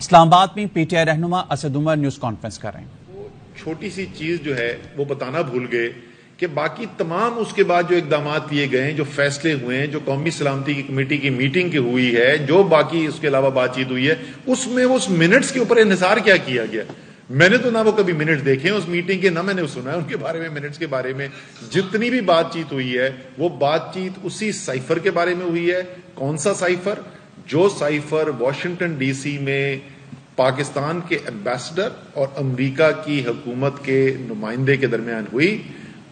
اسلام آباد میں P T I رہنما اسد عمر نیوز کانفرنس کر رہے ہیں. چھوٹی سی چیز جو ہے وہ بتانا بھول گئے کہ باقی تمام اس کے بعد جو اقدامات لیے گئے ہیں، جو فیصلے ہوئے ہیں، جو قومی سلامتی کی کمیٹی کی میٹنگ کی ہوئی ہے، جو باقی اس کے علاوہ بات چیت ہوئی ہے، اس میں اس منٹس کے اوپر انحصار کیا کیا گیا. میں نے تو نہ وہ کبھی منٹس دیکھے ہیں اس میٹنگ کے، نہ میں نے سنا ہے ان کے بارے میں منٹس کے بارے میں. جتنی بھی بات چیت ہوئی ہے وہ بات چیت اسی سائفر کے بارے میں ہوئی ہے. کون سا سائفر؟ جو سائفر واشنگٹن ڈی سی میں پاکستان کے ایمبیسڈر اور امریکہ کی حکومت کے نمائندے کے درمیان ہوئی.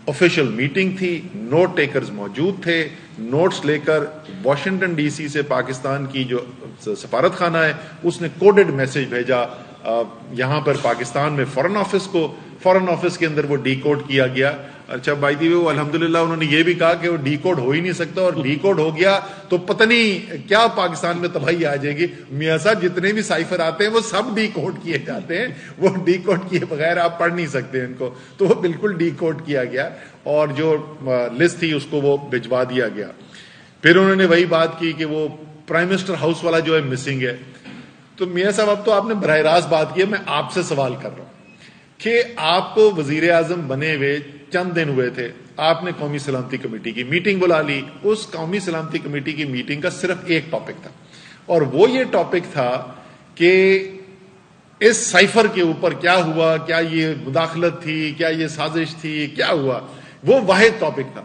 آفیشیل میٹنگ تھی، نوٹ ٹیکرز موجود تھے. نوٹس لے کر واشنگٹن ڈی سی سے پاکستان کی جو سفارت خانہ ہے اس نے کوڈڈ میسج بھیجا یہاں پر پاکستان میں فورن آفس کو. فورن آفس کے اندر وہ ڈی کوڈ کیا گیا. اچھا بائی دی وے وہ الحمدللہ انہوں نے یہ بھی کہا کہ وہ ڈی کوڈ ہو ہی نہیں سکتا، اور ڈی کوڈ ہو گیا تو پتہ نہیں کیا پاکستان میں تباہی آ جائے گی. میاں صاحب جتنے بھی سائفر آتے ہیں وہ سب ڈی کوڈ کیے جاتے ہیں، وہ ڈی کوڈ کیے بغیر آپ پڑھ نہیں سکتے ان کو. تو وہ بالکل ڈی کوڈ کیا گیا اور جو لسٹ تھی اس کو وہ بھجوا دیا گیا. پھر انہوں نے وہی بات کی کہ وہ پرائم منسٹر ہاؤس والا جو ہے مسنگ ہے. تو میاں صاحب اب تو آپ نے براہ راست بات کی ہے، میں آپ سے سوال کر رہا ہوں کہ آپ کو وزیر اعظم بنے ہوئے چند دن ہوئے تھے، آپ نے قومی سلامتی کمیٹی کی میٹنگ بلا لی. اس قومی سلامتی کمیٹی کی میٹنگ کا صرف ایک ٹاپک تھا، اور وہ یہ ٹاپک تھا کہ اس سائفر کے اوپر کیا ہوا، کیا یہ مداخلت تھی، کیا یہ سازش تھی، کیا ہوا. وہ واحد ٹاپک تھا.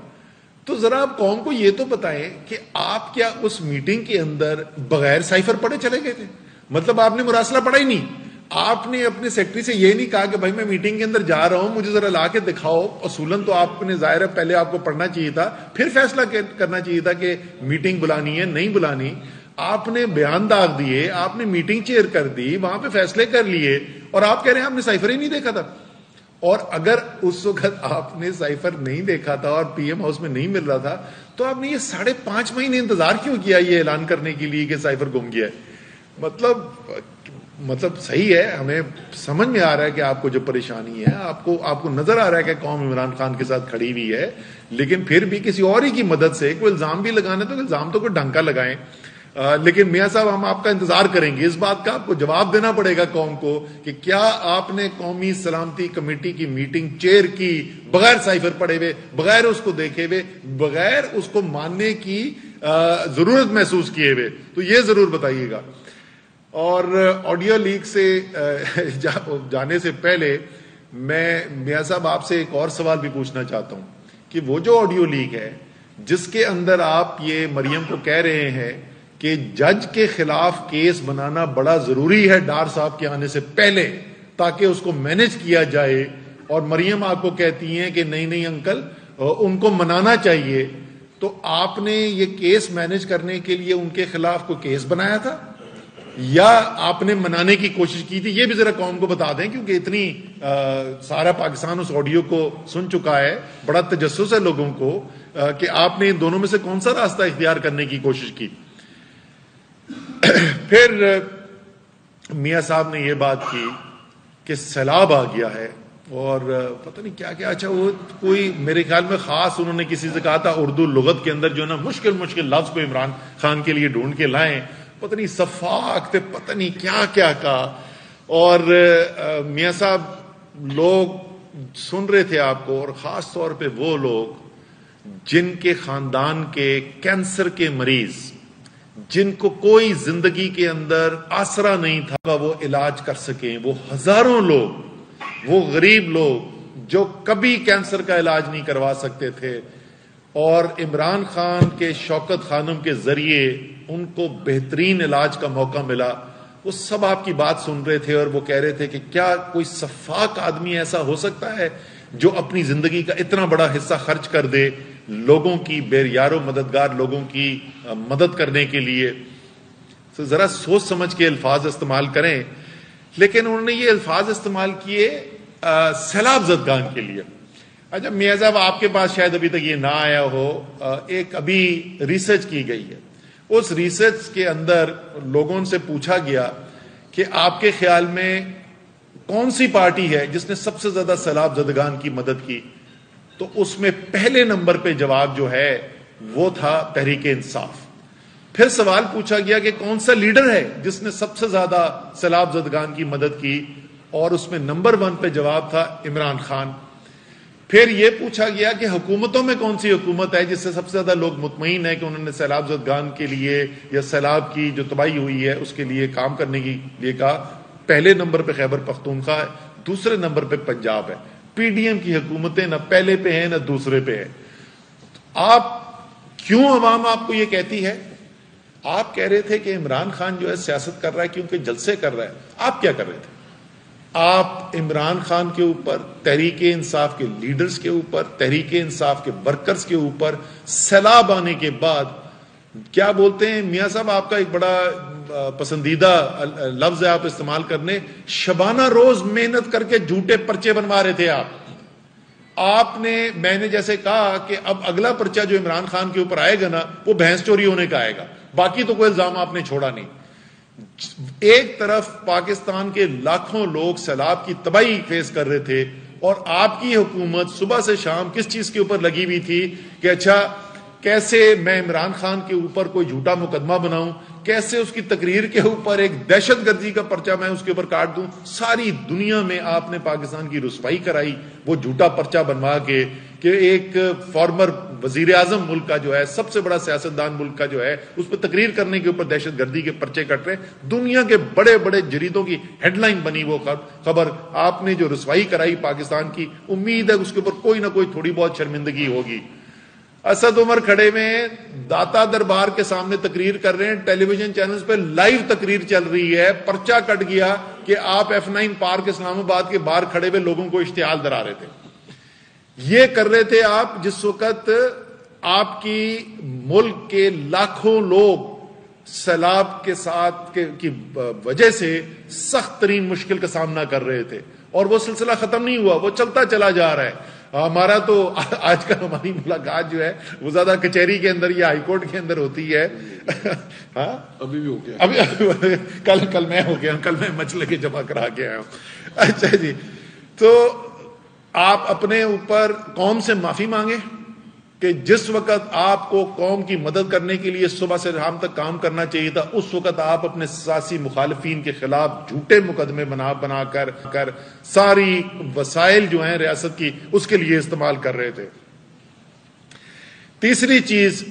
تو ذرا آپ قوم کو یہ تو بتائیں کہ آپ کیا اس میٹنگ کے اندر بغیر سائفر پڑھے چلے گئے تھے؟ مطلب آپ نے مراسلہ پڑھا ہی نہیں. آپ نے اپنے سیکرٹری سے یہ نہیں کہا کہ بھائی میں میٹنگ کے اندر جا رہا ہوں، مجھے ذرا لا کے دکھاؤ. اصولاً تو آپ نے ظاہر ہے پہلے آپ کو پڑھنا چاہیے تھا، پھر فیصلہ کرنا چاہیے تھا کہ میٹنگ بلانی ہے نہیں بلانی. آپ نے بیان داغ دیے، آپ نے میٹنگ چیئر کر دی، وہاں پہ فیصلے کر لیے، اور آپ کہہ رہے ہیں آپ نے سائفر ہی نہیں دیکھا تھا. اور اگر اس وقت آپ نے سائفر نہیں دیکھا تھا اور پی ایم ہاؤس میں نہیں مل رہا تھا تو آپ نے یہ 5.5 مہینے انتظار کیوں کیا یہ اعلان کرنے کے لیے کہ سائفر گم گیا ہے؟ مطلب صحیح ہے، ہمیں سمجھ میں آ رہا ہے کہ آپ کو جو پریشانی ہے، آپ کو نظر آ رہا ہے کہ قوم عمران خان کے ساتھ کھڑی ہوئی ہے، لیکن پھر بھی کسی اور ہی کی مدد سے کوئی الزام بھی لگانا تو الزام تو کوئی ڈھنگ کا لگائیں. لیکن میاں صاحب ہم آپ کا انتظار کریں گے، اس بات کا آپ کو جواب دینا پڑے گا قوم کو کہ کیا آپ نے قومی سلامتی کمیٹی کی میٹنگ چیئر کی بغیر سائفر پڑھے ہوئے، بغیر اس کو دیکھے ہوئے، بغیر اس کو ماننے کی ضرورت محسوس کیے ہوئے؟ تو یہ ضرور بتائیے گا. اور آڈیو لیک سے جانے سے پہلے میں میاں صاحب آپ سے ایک اور سوال بھی پوچھنا چاہتا ہوں کہ وہ جو آڈیو لیک ہے جس کے اندر آپ یہ مریم کو کہہ رہے ہیں کہ جج کے خلاف کیس بنانا بڑا ضروری ہے ڈار صاحب کے آنے سے پہلے تاکہ اس کو مینج کیا جائے، اور مریم آپ کو کہتی ہیں کہ نہیں انکل ان کو منانا چاہیے، تو آپ نے یہ کیس مینج کرنے کے لیے ان کے خلاف کوئی کیس بنایا تھا یا آپ نے منانے کی کوشش کی تھی؟ یہ بھی ذرا قوم کو بتا دیں، کیونکہ اتنی سارا پاکستان اس آڈیو کو سن چکا ہے، بڑا تجسس ہے لوگوں کو کہ آپ نے ان دونوں میں سے کون سا راستہ اختیار کرنے کی کوشش کی. پھر میاں صاحب نے یہ بات کی کہ سیلاب آ گیا ہے اور پتہ نہیں کیا کیا. اچھا وہ کوئی میرے خیال میں خاص انہوں نے کسی سے کہا تھا اردو لغت کے اندر جو نا مشکل لفظ کو عمران خان کے لیے ڈھونڈ کے لائیں، پتہ نہیں صفاق تھے، پتہ نہیں کیا کیا کہا. اور میاں صاحب لوگ سن رہے تھے آپ کو، اور خاص طور پہ وہ لوگ جن کے خاندان کے کینسر کے مریض، جن کو کوئی زندگی کے اندر آسرا نہیں تھا وہ علاج کر سکیں، وہ ہزاروں لوگ، وہ غریب لوگ جو کبھی کینسر کا علاج نہیں کروا سکتے تھے، اور عمران خان کے شوکت خانم کے ذریعے ان کو بہترین علاج کا موقع ملا. وہ سب آپ کی بات سن رہے تھے اور وہ کہہ رہے تھے کہ کیا کوئی صفاق آدمی ایسا ہو سکتا ہے جو اپنی زندگی کا اتنا بڑا حصہ خرچ کر دے لوگوں کی بے یار و مددگار لوگوں کی مدد کرنے کے لیے. تو ذرا سوچ سمجھ کے الفاظ استعمال کریں. لیکن انہوں نے یہ الفاظ استعمال کیے سیلاب زدگان کے لیے. اچھا میاں صاحب آپ کے پاس شاید ابھی تک یہ نہ آیا ہو، ایک ابھی ریسرچ کی گئی ہے. اس ریسرچ کے اندر لوگوں سے پوچھا گیا کہ آپ کے خیال میں کون سی پارٹی ہے جس نے سب سے زیادہ سیلاب زدگان کی مدد کی، تو اس میں پہلے نمبر پہ جواب جو ہے وہ تھا تحریک انصاف. پھر سوال پوچھا گیا کہ کون سا لیڈر ہے جس نے سب سے زیادہ سیلاب زدگان کی مدد کی، اور اس میں نمبر 1 پہ جواب تھا عمران خان۔ پھر یہ پوچھا گیا کہ حکومتوں میں کون سی حکومت ہے جس سے سب سے زیادہ لوگ مطمئن ہیں کہ انہوں نے سیلاب زدگان کے لیے یا سیلاب کی جو تباہی ہوئی ہے اس کے لیے کام کرنے کے لیے کہا۔ پہلے نمبر پہ خیبر پختونخوا ہے، دوسرے نمبر پہ پنجاب ہے۔ پی ڈی ایم کی حکومتیں نہ پہلے پہ ہیں نہ دوسرے پہ ہیں۔ آپ کیوں عوام آپ کو یہ کہتی ہے؟ آپ کہہ رہے تھے کہ عمران خان جو ہے سیاست کر رہا ہے کیونکہ جلسے کر رہا ہے۔ آپ کیا کر رہے تھے؟ آپ عمران خان کے اوپر، تحریک انصاف کے لیڈرز کے اوپر، تحریک انصاف کے ورکرز کے اوپر سیلاب آنے کے بعد کیا بولتے ہیں میاں صاحب، آپ کا ایک بڑا پسندیدہ لفظ ہے آپ استعمال کرنے، شبانہ روز محنت کر کے جھوٹے پرچے بنوا رہے تھے آپ نے۔ میں نے جیسے کہا کہ اب اگلا پرچہ جو عمران خان کے اوپر آئے گا نا وہ بھینس چوری ہونے کا آئے گا، باقی تو کوئی الزام آپ نے چھوڑا نہیں۔ ایک طرف پاکستان کے لاکھوں لوگ سیلاب کی تباہی فیس کر رہے تھے، اور آپ کی حکومت صبح سے شام کس چیز کے اوپر لگی ہوئی تھی کہ اچھا کیسے میں عمران خان کے اوپر کوئی جھوٹا مقدمہ بناؤں، کیسے اس کی تقریر کے اوپر ایک دہشت گردی کا پرچہ میں اس کے اوپر کاٹ دوں۔ ساری دنیا میں آپ نے پاکستان کی رسوائی کرائی وہ جھوٹا پرچہ بنوا کے کہ ایک فارمر وزیر اعظم ملک کا جو ہے، سب سے بڑا سیاستدان ملک کا جو ہے، اس پہ تقریر کرنے کے اوپر دہشت گردی کے پرچے کٹ رہے۔ دنیا کے بڑے بڑے جریدوں کی ہیڈ لائن بنی وہ خبر۔ آپ نے جو رسوائی کرائی پاکستان کی، امید ہے اس کے اوپر کوئی نہ کوئی تھوڑی بہت شرمندگی ہوگی۔ اسد عمر کھڑے میں داتا دربار کے سامنے تقریر کر رہے ہیں، ٹیلی ویژن چینلز پہ لائیو تقریر چل رہی ہے، پرچہ کٹ گیا کہ آپ F9 پارک اسلام آباد کے باہر کھڑے ہوئے لوگوں کو اشتعال درا رہے تھے۔ یہ کر رہے تھے آپ جس وقت آپ کی ملک کے لاکھوں لوگ سیلاب کے ساتھ کی وجہ سے سخت ترین مشکل کا سامنا کر رہے تھے، اور وہ سلسلہ ختم نہیں ہوا، وہ چلتا چلا جا رہا ہے۔ ہمارا تو آج کل ہماری ملاقات جو ہے وہ زیادہ کچہری کے اندر یا ہائی کورٹ کے اندر ہوتی ہے۔ ہاں ابھی بھی ہو گیا، ابھی کل میں ہو گیا ہوں، کل میں مسئلے کے جمع کرا کے آیا ہوں۔ اچھا جی، تو آپ اپنے اوپر قوم سے معافی مانگے کہ جس وقت آپ کو قوم کی مدد کرنے کے لیے صبح سے شام تک کام کرنا چاہیے تھا، اس وقت آپ اپنے سیاسی مخالفین کے خلاف جھوٹے مقدمے بنا کر ساری وسائل جو ہیں ریاست کی اس کے لیے استعمال کر رہے تھے۔ تیسری چیز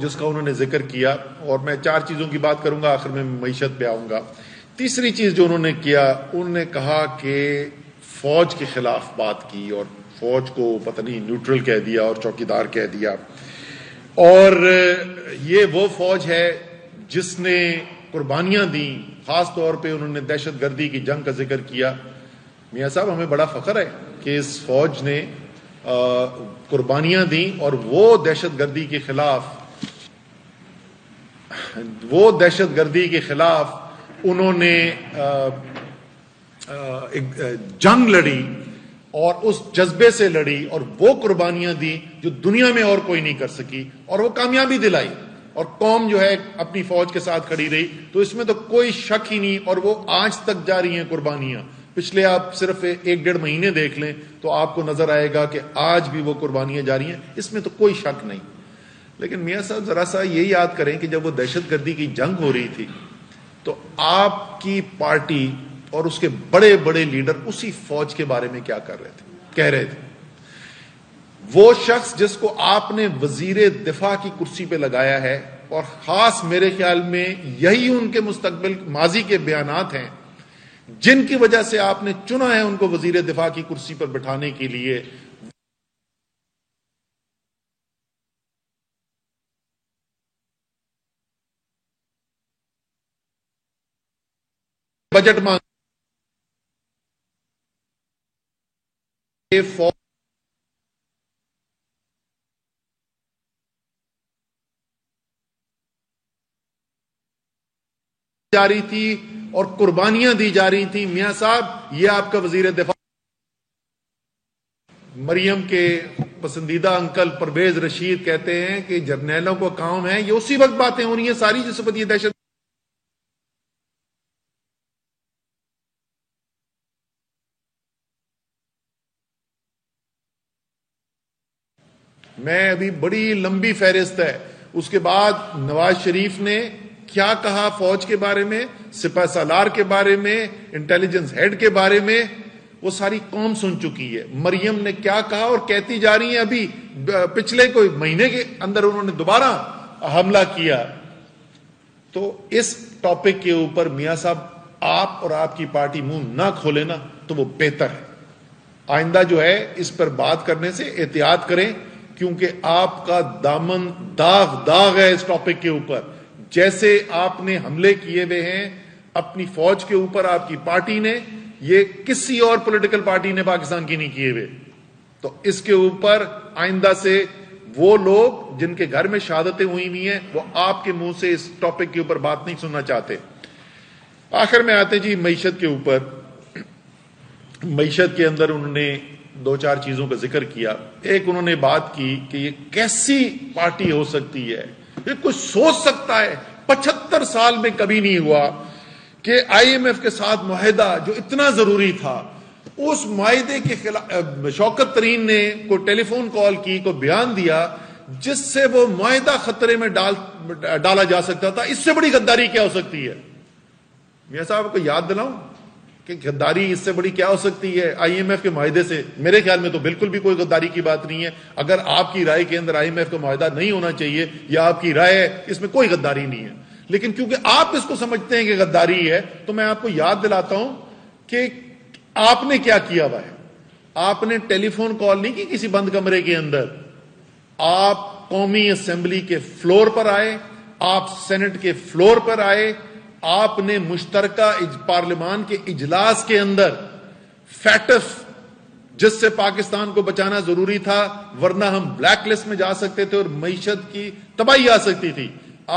جس کا انہوں نے ذکر کیا، اور میں 4 چیزوں کی بات کروں گا، آخر میں معیشت پہ آؤں گا۔ تیسری چیز جو انہوں نے کیا، انہوں نے کہا کہ فوج کے خلاف بات کی، اور فوج کو پتہ نہیں نیوٹرل کہہ دیا اور چوکیدار کہہ دیا، اور یہ وہ فوج ہے جس نے قربانیاں دیں۔ خاص طور پہ انہوں نے دہشت گردی کی جنگ کا ذکر کیا۔ میاں صاحب ہمیں بڑا فخر ہے کہ اس فوج نے قربانیاں دیں، اور وہ دہشت گردی کے خلاف انہوں نے جنگ لڑی، اور اس جذبے سے لڑی، اور وہ قربانیاں دی جو دنیا میں اور کوئی نہیں کر سکی، اور وہ کامیابی دلائی، اور قوم جو ہے اپنی فوج کے ساتھ کھڑی رہی۔ تو اس میں تو کوئی شک ہی نہیں، اور وہ آج تک جاری ہیں قربانیاں۔ پچھلے آپ صرف 1-1.5 مہینے دیکھ لیں تو آپ کو نظر آئے گا کہ آج بھی وہ قربانیاں جاری ہیں، اس میں تو کوئی شک نہیں۔ لیکن میاں صاحب ذرا سا یہ یاد کریں کہ جب وہ دہشت گردی کی جنگ ہو رہی تھی تو آپ کی پارٹی اور اس کے بڑے بڑے لیڈر اسی فوج کے بارے میں کیا کہہ رہے تھے۔ وہ شخص جس کو آپ نے وزیر دفاع کی کرسی پہ لگایا ہے، اور خاص میرے خیال میں یہی ان کے مستقبل ماضی کے بیانات ہیں جن کی وجہ سے آپ نے چنا ہے ان کو وزیر دفاع کی کرسی پر بٹھانے کے لیے۔ بجٹ مانگ فوج جا رہی تھی اور قربانیاں دی جا رہی تھیں۔ میاں صاحب یہ آپ کا وزیر دفاع مریم کے پسندیدہ انکل پرویز رشید کہتے ہیں کہ جرنیلوں کو کام ہے، یہ اسی وقت باتیں ہو رہی ہیں ساری جس وقت یہ دہشت۔ میں ابھی بڑی لمبی فہرست ہے اس کے بعد نواز شریف نے کیا کہا فوج کے بارے میں، سپہ سالار کے بارے میں، انٹیلیجنس ہیڈ کے بارے میں، وہ ساری قوم سن چکی ہے۔ مریم نے کیا کہا اور کہتی جا رہی ہیں، ابھی پچھلے کوئی مہینے کے اندر انہوں نے دوبارہ حملہ کیا۔ تو اس ٹاپک کے اوپر میاں صاحب آپ اور آپ کی پارٹی منہ نہ کھولے نا تو وہ بہتر ہے۔ آئندہ جو ہے اس پر بات کرنے سے احتیاط کریں، کیونکہ آپ کا دامن داغ ہے اس ٹاپک کے اوپر۔ جیسے آپ نے حملے کیے ہوئے ہیں اپنی فوج کے اوپر آپ کی پارٹی نے، یہ کسی اور پولیٹیکل پارٹی نے پاکستان کی نہیں کیے ہوئے۔ تو اس کے اوپر آئندہ سے وہ لوگ جن کے گھر میں شہادتیں ہوئی ہوئی ہیں وہ آپ کے منہ سے اس ٹاپک کے اوپر بات نہیں سننا چاہتے۔ آخر میں آتے جی معیشت کے اوپر۔ معیشت کے اندر انہوں نے دو چار چیزوں کا ذکر کیا۔ ایک انہوں نے بات کی کہ یہ کیسی پارٹی ہو سکتی ہے، یہ کچھ سوچ سکتا ہے؟ 75 سال میں کبھی نہیں ہوا کہ آئی ایم ایف کے ساتھ معاہدہ جو اتنا ضروری تھا، اس معاہدے کے خلاف شوکت ترین نے کوئی ٹیلی فون کال کی، کوئی بیان دیا جس سے وہ معاہدہ خطرے میں ڈالا جا سکتا تھا۔ اس سے بڑی غداری کیا ہو سکتی ہے؟ میاں صاحب کو یاد دلاؤں کہ غداری اس سے بڑی کیا ہو سکتی ہے آئی ایم ایف کے معاہدے سے؟ میرے خیال میں تو بالکل بھی کوئی غداری کی بات نہیں ہے۔ اگر آپ کی رائے کے اندر آئی ایم ایف کا معاہدہ نہیں ہونا چاہیے یا آپ کی رائے ہے اس میں کوئی غداری نہیں ہے، لیکن کیونکہ آپ اس کو سمجھتے ہیں کہ غداری ہے تو میں آپ کو یاد دلاتا ہوں کہ آپ نے کیا کیا ہوا ہے۔ آپ نے ٹیلی فون کال نہیں کی کسی بند کمرے کے اندر، آپ قومی اسمبلی کے فلور پر آئے، آپ سینٹ کے فلور پر آئے، آپ نے مشترکہ پارلیمان کے اجلاس کے اندر فیٹف جس سے پاکستان کو بچانا ضروری تھا ورنہ ہم بلیک لسٹ میں جا سکتے تھے اور معیشت کی تباہی آ سکتی تھی،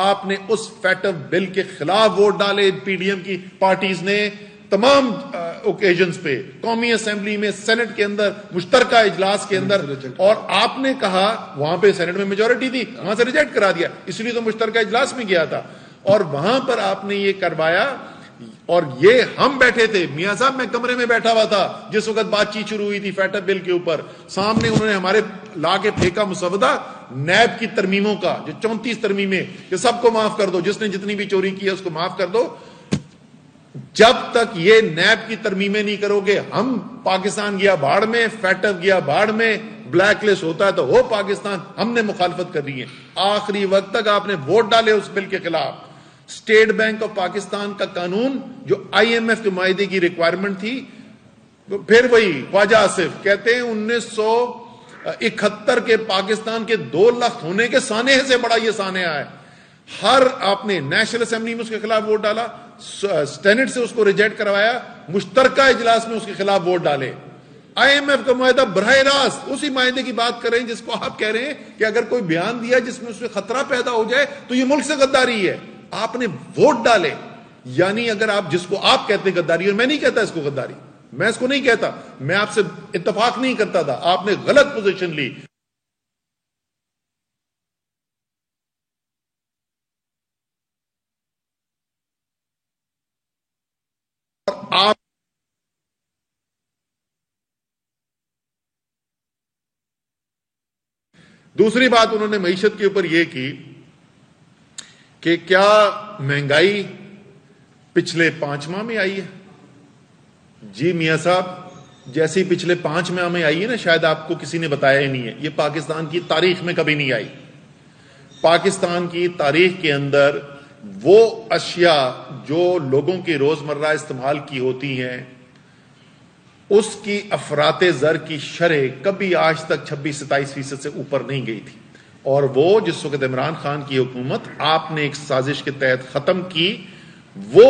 آپ نے اس فیٹف بل کے خلاف ووٹ ڈالے۔ پی ڈی ایم کی پارٹیز نے تمام اوکیجنز پہ قومی اسمبلی میں، سینٹ کے اندر، مشترکہ اجلاس کے اندر، اور آپ نے کہا وہاں پہ سینٹ میں میجورٹی تھی، وہاں سے ریجیکٹ کرا دیا، اس لیے تو مشترکہ اجلاس میں گیا تھا، اور وہاں پر آپ نے یہ کروایا۔ اور یہ ہم بیٹھے تھے، میاں صاحب میں کمرے میں بیٹھا ہوا تھا جس وقت بات چیت شروع ہوئی تھی فیٹف بل کے اوپر، سامنے انہوں نے ہمارے لا کے پھینکا مسودہ نیب کی ترمیموں کا، جو 34 ترمیمیں کہ سب کو معاف کر دو، جس نے جتنی بھی چوری کی ہے اس کو معاف کر دو۔ جب تک یہ نیب کی ترمیمیں نہیں کرو گے ہم پاکستان گیا بھاڑ میں، فیٹف گیا بھاڑ میں، بلیک لسٹ ہوتا ہے تو ہو پاکستان، ہم نے مخالفت کر رہی ہے۔ آخری وقت تک آپ نے ووٹ ڈالے اس بل کے خلاف۔ اسٹیٹ بینک آف پاکستان کا قانون جو آئی ایم ایف کے معاہدے کی ریکوائرمنٹ تھی، پھر وہی خواجہ آصف کہتے ہیں 1971 کے پاکستان کے 2 لاکھ ہونے کے سانحے سے بڑا یہ سانحہ ہے۔ ہر آپ نے نیشنل اسمبلی میں اس کے خلاف ووٹ ڈالا، سینٹ سے اس کو ریجیکٹ کروایا، مشترکہ اجلاس میں اس کے خلاف ووٹ ڈالے۔ آئی ایم ایف کا معاہدہ براہ راست اسی معاہدے کی بات کر رہے ہیں جس کو آپ کہہ رہے ہیں کہ اگر کوئی بیان دیا جس میں اس میں خطرہ پیدا ہو جائے تو یہ ملک سے غداری ہے۔ آپ نے ووٹ ڈالے، یعنی اگر آپ جس کو آپ کہتے ہیں غداری، اور میں نہیں کہتا اس کو غداری، میں اس کو نہیں کہتا، میں آپ سے اتفاق نہیں کرتا تھا، آپ نے غلط پوزیشن لی۔ آپ دوسری بات انہوں نے معیشت کے اوپر یہ کی کہ کیا مہنگائی پچھلے 5 ماہ میں آئی ہے؟ جی میاں صاحب، جیسی پچھلے 5 ماہ میں آئی ہے نا، شاید آپ کو کسی نے بتایا ہی نہیں ہے، یہ پاکستان کی تاریخ میں کبھی نہیں آئی۔ پاکستان کی تاریخ کے اندر وہ اشیاء جو لوگوں کے روزمرہ استعمال کی ہوتی ہیں اس کی افراط زر کی شرح کبھی آج تک 26-27% سے اوپر نہیں گئی تھی، اور وہ جس وقت عمران خان کی حکومت آپ نے ایک سازش کے تحت ختم کی، وہ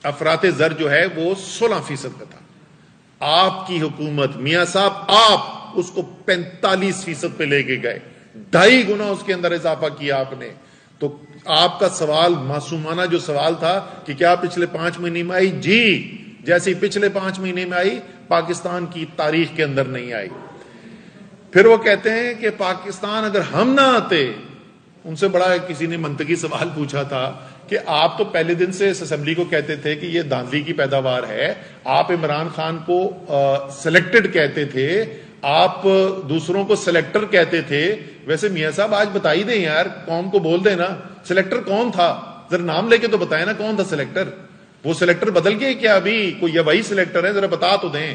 افراط زر جو ہے وہ 16% کا تھا۔ آپ کی حکومت میاں صاحب آپ اس کو 45% پہ لے کے گئے، 2.5 گنا اس کے اندر اضافہ کیا آپ نے۔ تو آپ کا سوال معصومانہ جو سوال تھا کہ کیا پچھلے 5 مہینے میں آئی، جی جیسی پچھلے 5 مہینے میں آئی پاکستان کی تاریخ کے اندر نہیں آئی۔ پھر وہ کہتے ہیں کہ پاکستان اگر ہم نہ آتے، ان سے بڑا کسی نے منطقی سوال پوچھا تھا کہ آپ تو پہلے دن سے اس اسمبلی کو کہتے تھے کہ یہ دھاندلی کی پیداوار ہے، آپ عمران خان کو سلیکٹڈ کہتے تھے، آپ دوسروں کو سلیکٹر کہتے تھے. ویسے میاں صاحب آج بتائی دیں یار, قوم کو بول دیں نا سلیکٹر کون تھا, ذرا نام لے کے تو بتائیں نا کون تھا سلیکٹر. وہ سلیکٹر بدل گئے کیا ابھی, کوئی وہی سلیکٹر ہے؟ ذرا بتا تو دیں.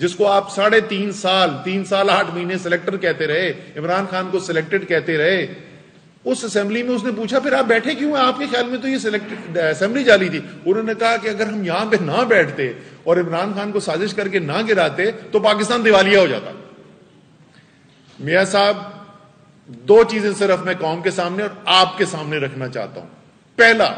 جس کو آپ 3.5 سال 3 سال 8 مہینے سلیکٹر کہتے رہے, عمران خان کو سلیکٹڈ کہتے رہے. اس اسمبلی میں اس نے پوچھا پھر آپ بیٹھے کیوں ہیں, آپ کے خیال میں تو یہ سلیکٹڈ اسمبلی جعلی تھی. انہوں نے کہا کہ اگر ہم یہاں پہ نہ بیٹھتے اور عمران خان کو سازش کر کے نہ گراتے تو پاکستان دیوالیہ ہو جاتا. میاں صاحب 2 چیزیں صرف میں قوم کے سامنے اور آپ کے سامنے رکھنا چاہتا ہوں. پہلا,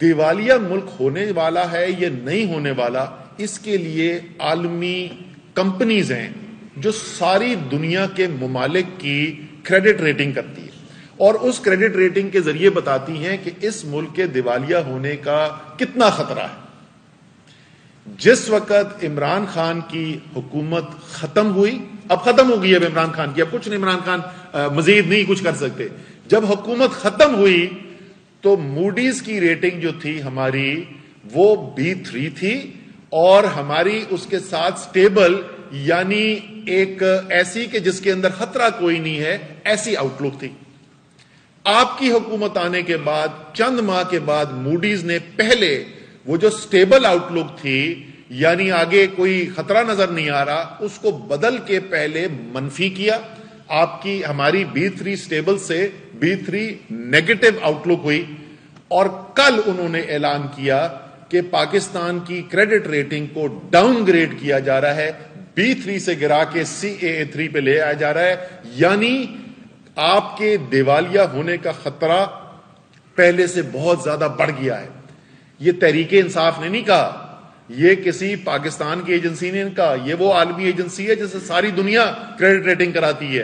دیوالیہ ملک ہونے والا ہے یا نہیں ہونے والا, اس کے لیے عالمی کمپنیز ہیں جو ساری دنیا کے ممالک کی کریڈٹ ریٹنگ کرتی ہے اور اس کریڈٹ ریٹنگ کے ذریعے بتاتی ہیں کہ اس ملک کے دیوالیہ ہونے کا کتنا خطرہ ہے. جس وقت عمران خان کی حکومت ختم ہوئی, اب ختم ہو گئی اب عمران خان کی, اب کچھ نہیں, عمران خان مزید نہیں کچھ کر سکتے. جب حکومت ختم ہوئی تو موڈیز کی ریٹنگ جو تھی ہماری وہ B3 تھی اور ہماری اس کے ساتھ سٹیبل, یعنی ایک ایسی کہ جس کے اندر خطرہ کوئی نہیں ہے, ایسی آؤٹ لک تھی. آپ کی حکومت آنے کے بعد چند ماہ کے بعد موڈیز نے پہلے وہ جو سٹیبل آؤٹ لک تھی, یعنی آگے کوئی خطرہ نظر نہیں آ رہا, اس کو بدل کے پہلے منفی کیا. آپ کی ہماری B3 سٹیبل سے B3 نیگیٹو آؤٹ لک ہوئی اور کل انہوں نے اعلان کیا کہ پاکستان کی کریڈٹ ریٹنگ کو ڈاؤن گریڈ کیا جا رہا ہے, B3 سے گرا کے CAA3 پہ لے آیا جا رہا ہے. یعنی آپ کے دیوالیہ ہونے کا خطرہ پہلے سے بہت زیادہ بڑھ گیا ہے. یہ تحریک انصاف نے نہیں کہا, یہ کسی پاکستان کی ایجنسی نے کہا, یہ وہ عالمی ایجنسی ہے جسے ساری دنیا کریڈٹ ریٹنگ کراتی ہے.